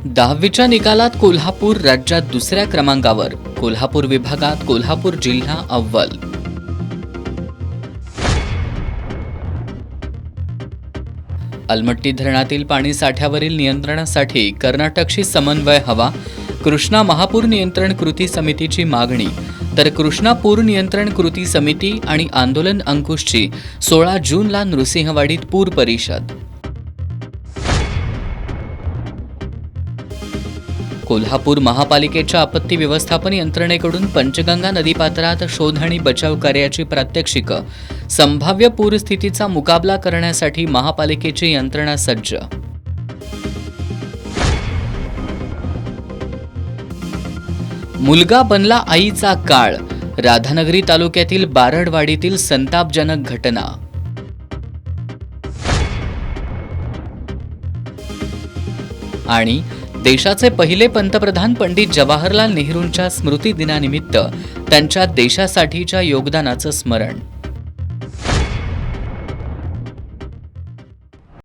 10वीच्या निकालात कोल्हापूर राज्यात दुसऱ्या क्रमांकावर, कोल्हापूर विभागात कोल्हापूर जिल्हा अव्वल. अलमट्टी धरणातील पाणी साठ्यावरील नियंत्रणासाठी कर्नाटकशी समन्वय हवा, कृष्णा महापूर नियंत्रण कृती समितीची मागणी. तर कृष्णा पूर नियंत्रण कृती समिती आणि आंदोलन अंकुशची 16 जूनला नृसिंहवाडीत पूर परिषद. कोल्हापूर महापालिकेच्या आपत्ती व्यवस्थापन यंत्रणेकडून पंचगंगा नदीपात्रात शोध आणि बचाव कार्याची प्रात्यक्षिकं. संभाव्य पूरस्थितीचा मुकाबला करण्यासाठी महापालिकेची यंत्रणा सज्ज. मुलगा बनला आईचा काळ, राधानगरी तालुक्यातील बारडवाडीतील संतापजनक घटना. आणि देशाचे पहिले पंतप्रधान पंडित जवाहरलाल नेहरूंच्या स्मृती दिनानिमित्त त्यांच्या देशासाठीच्या योगदानाचं स्मरण.